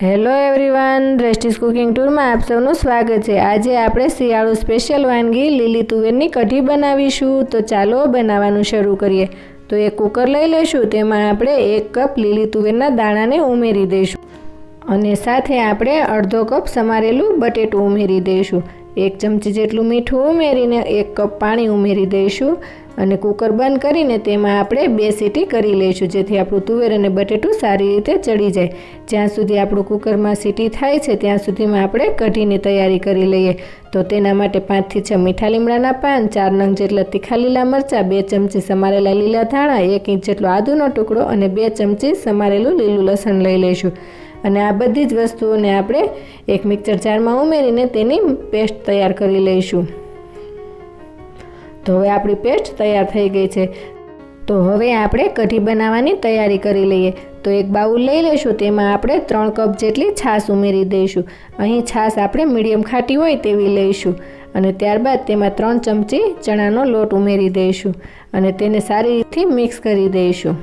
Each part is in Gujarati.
હેલો એવરીવન, દ્રષ્ટિસ કુકિંગ ટૂરમાં આપ સૌનું સ્વાગત છે। આજે આપણે શિયાળુ સ્પેશિયલ વાનગી લીલી તુવેરની કઢી બનાવીશું। તો ચાલો બનાવવાનું શરૂ કરીએ। તો એક કુકર લઈ લઈશું, તેમાં આપણે 1 કપ લીલી તુવેરના દાણાને ઉમેરી દઈશું અને સાથે આપણે અડધો કપ સમારેલું બટેટું ઉમેરી દઈશું। 1 ચમચી જેટલું મીઠું ઉમેરીને 1 કપ પાણી ઉમેરી દઈશું અને કુકર બંધ કરીને તેમાં આપણે 2 સીટી કરી લઈશું, જેથી આપણું તુવેર અને બટેટું સારી રીતે ચડી જાય। જ્યાં સુધી આપણું કુકરમાં સીટી થાય છે ત્યાં સુધીમાં આપણે કઢીની તૈયારી કરી લઈએ। તો તેના માટે 5 થી 6 મીઠા લીમડાના પાન, 4 નંગ જેટલા તીખા લીલા મરચાં, 2 ચમચી સમારેલા લીલા ધાણા, 1 ઇંચ જેટલો આદુનો ટુકડો અને 2 ચમચી સમારેલું લીલું લસણ લઈ લઈશું અને આ બધી જ વસ્તુઓને આપણે એક મિક્સર જારમાં ઉમેરીને તેની પેસ્ટ તૈયાર કરી લઈશું। તો હવે આપણી પેસ્ટ તૈયાર થઈ ગઈ છે। તો હવે આપણે કઢી બનાવવાની તૈયારી કરી લઈએ। તો એક બાઉલ લઈ લઈશું, તેમાં આપણે 3 કપ જેટલી છાશ ઉમેરી દઈશું। અહીં છાશ આપણે મીડિયમ ખાટી હોય તેવી લઈશું અને ત્યારબાદ તેમાં 3 ચમચી ચણાનો લોટ ઉમેરી દઈશું અને તેને સારી રીતે મિક્સ કરી દઈશું।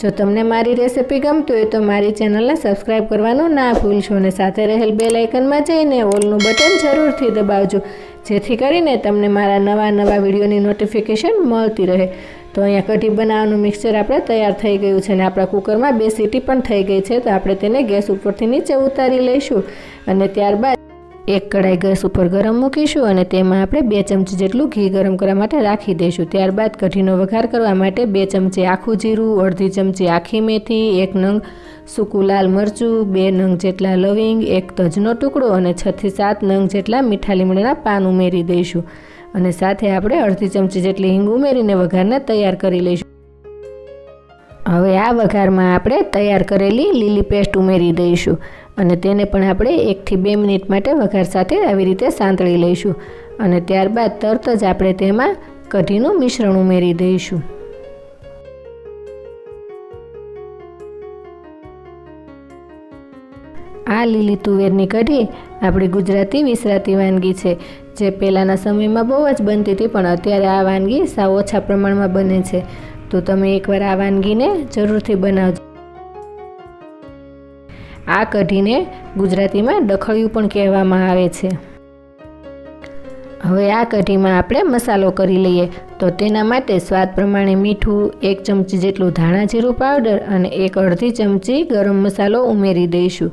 જો તમને મારી રેસિપી ગમતી હોય તો મારી ચેનલને સબસ્ક્રાઈબ કરવાનું ના ભૂલશો અને સાથે રહેલ બેલ આઇકનમાં જઈને ઓલનું બટન જરૂરથી દબાવજો, જેથી કરીને તમને મારા નવા વિડીયોની નોટિફિકેશન મળતી રહે। તો અહીંયા કઢી બનાવવાનું મિક્સચર આપણે તૈયાર થઈ ગયું છે અને આપણા કુકરમાં 2 સીટી પણ થઈ ગઈ છે। તો આપણે તેને ગેસ ઉપરથી નીચે ઉતારી લઈશું અને ત્યારબાદ એક કઢાઈ ગેસ ઉપર ગરમ મૂકીશું અને તેમાં આપણે 2 ચમચી જેટલું ઘી ગરમ કરવા માટે રાખી દઈશું। ત્યારબાદ કઢીનો વઘાર કરવા માટે 2 ચમચી આખું જીરું, અડધી ચમચી આખી મેથી, 1 નંગ સૂકું લાલ મરચું, 2 નંગ જેટલા લવિંગ, 1 તજનો ટુકડો અને 6 થી 7 નંગ જેટલા મીઠા લીમડાના પાન ઉમેરી દઈશું અને સાથે આપણે અડધી ચમચી જેટલી હિંગ ઉમેરીને વઘારને તૈયાર કરી લઈશું। હવે આ વઘારમાં આપણે તૈયાર કરેલી લીલી પેસ્ટ ઉમેરી દઈશું અને તેને પણ આપણે 1 થી 2 મિનિટ માટે વઘાર સાથે આવી રીતે સાંતળી લઈશું અને ત્યારબાદ તરત જ આપણે તેમાં કઢીનું મિશ્રણ ઉમેરી દઈશું। આ લીલી તુવેરની કઢી આપણી ગુજરાતી વિસરાતી વાનગી છે, જે પહેલાંના સમયમાં બહુ જ બનતી હતી, પણ અત્યારે આ વાનગી સાવ ઓછા પ્રમાણમાં બને છે। તો તમે એકવાર આ વાનગીને જરૂરથી બનાવજો। આ કઢીને ગુજરાતીમાં ડખળિયું પણ કહેવામાં આવે છે। હવે આ કઢીમાં આપણે મસાલો કરી લઈએ। તો તેના માટે સ્વાદ પ્રમાણે મીઠું, 1 ચમચી જેટલું ધાણા જીરું પાવડર અને 1 અડધી ચમચી ગરમ મસાલો ઉમેરી દઈશું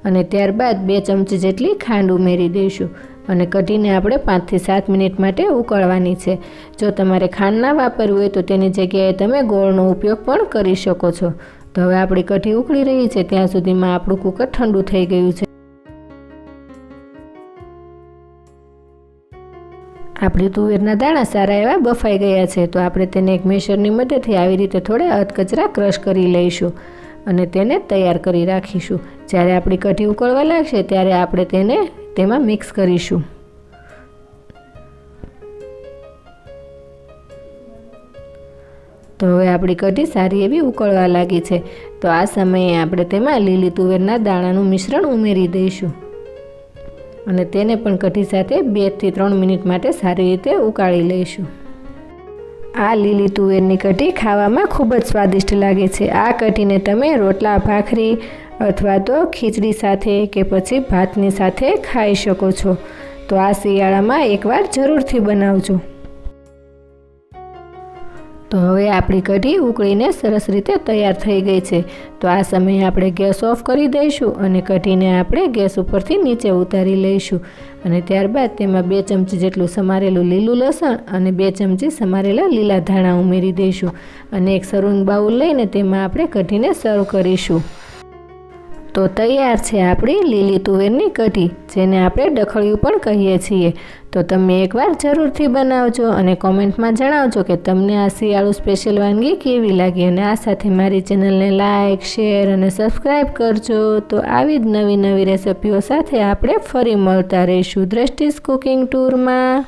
અને ત્યારબાદ 2 ચમચી જેટલી ખાંડ ઉમેરી દઈશું અને કઢીને આપણે 5 થી 7 મિનિટ માટે ઉકળવાની છે। જો તમારે ખાંડ ના વાપરવી હોય તો તેની જગ્યાએ તમે ગોળનો ઉપયોગ પણ કરી શકો છો। તો હવે આપણી કઢી ઉકળી રહી છે ત્યાં સુધીમાં આપણું કુકર ઠંડુ થઈ ગયું છે। આપણી તુવેરના દાણા સારા એવા બફાઈ ગયા છે। તો આપણે તેને એક મેશરની મદદથી આવી રીતે થોડા અધકચરા ક્રશ કરી લઈશું અને તેને તૈયાર કરી રાખીશું। જ્યારે આપણી કઢી ઉકળવા લાગશે ત્યારે આપણે તેને તેમાં મિક્સ કરીશું। તો હવે આપણી કઢી સારી એવી ઉકળવા લાગી છે। તો આ સમયે આપણે તેમાં લીલી તુવેરના દાણાનું મિશ્રણ ઉમેરી દઈશું અને તેને પણ કઢી સાથે 2 થી 3 મિનિટ માટે સારી રીતે ઉકાળી લઈશું। આ લીલી તુવેરની કઢી ખાવામાં ખૂબ જ સ્વાદિષ્ટ લાગે છે। આ કઢીને તમે રોટલા, ભાખરી અથવા તો ખીચડી સાથે કે પછી ભાતની સાથે ખાઈ શકો છો। તો આ શિયાળામાં એકવાર જરૂરથી બનાવજો। તો હવે આપણી કઢી ઉકળીને સરસ રીતે તૈયાર થઈ ગઈ છે। તો આ સમયે આપણે ગેસ ઓફ કરી દઈશું અને કઢીને આપણે ગેસ ઉપરથી નીચે ઉતારી લઈશું અને ત્યારબાદ તેમાં 2 ચમચી જેટલું સમારેલું લીલું લસણ અને 2 ચમચી સમારેલા લીલા ધાણા ઉમેરી દઈશું અને એક સર્વિંગ બાઉલ લઈને તેમાં આપણે કઢીને સર્વ કરીશું। તો તૈયાર છે આપણી લીલી તુવેરની કઢી, જેને આપણે ડખળિયું પણ કહીએ છીએ। તો તમે એકવાર જરૂરથી બનાવજો અને કોમેન્ટમાં જણાવજો કે તમને આ શિયાળુ સ્પેશિયલ વાનગી કેવી લાગી અને આ સાથે મારી ચેનલને લાઇક, શેર અને સબસ્ક્રાઈબ કરજો। તો આવી જ નવી રેસિપીઓ સાથે આપણે ફરી મળતા રહીશું દ્રષ્ટિસ કુકિંગ ટૂરમાં।